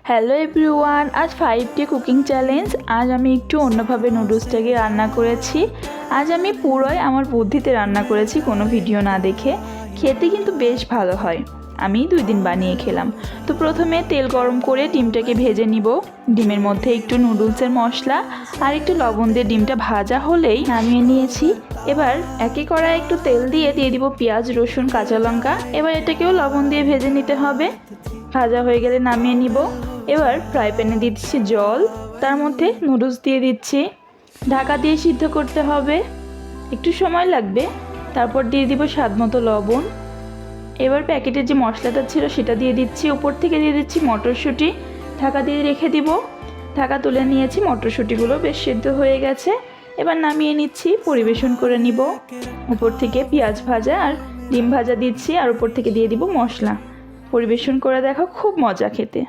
Hello everyone, আজ 5 day cooking challenge. আজ আমি একটু অন্যভাবে নুডলসটাকে রান্না করেছি। আজ আমি পুরোই আমার বুদ্ধিতে রান্না করেছি, কোনো ভিডিও না দেখে। খেতে কিন্তু বেশ ভালো হয়। আমি 2 দিন বানিয়ে খেলাম। তো প্রথমে তেল গরম করে ডিমটাকে ভেজে নিব। ডিমের মধ্যে একটু নুডলসের মশলা আর একটু লবণ দিয়ে ডিমটা ভাজা হলেই নামিয়ে নিয়েছি। এবার একই কড়াই একটু তেল দিয়ে দিব পেঁয়াজ, রসুন, কাঁচা লঙ্কা। এবার এটাকেও লবণ দিয়ে ভেজে নিতে হবে। ভাজা হয়ে গেলে নামিয়ে নিব। এবার ফ্রাই প্যানে দিচ্ছি জল, তার মধ্যে নুডলস দিয়ে দিচ্ছি। ঢাকা দিয়ে সিদ্ধ করতে হবে, একটু সময় লাগবে। তারপর দিয়ে দিব স্বাদ মতো লবণ। এবার প্যাকেটের যে মশলাটা ছিল সেটা দিয়ে দিচ্ছি। উপর থেকে দিয়ে দিচ্ছি মটরশুঁটি। ঢাকা দিয়ে রেখে দিব। ঢাকা তুলে নিয়েছি, মটরশুঁটিগুলো বেশ সিদ্ধ হয়ে গেছে। এবার নামিয়ে নিচ্ছি, পরিবেশন করে নিব। উপর থেকে পেঁয়াজ ভাজা আর ডিম ভাজা দিচ্ছি, আর উপর থেকে দিয়ে দিব মশলা। পরিবেশন করে দেখো, খুব মজা খেতে।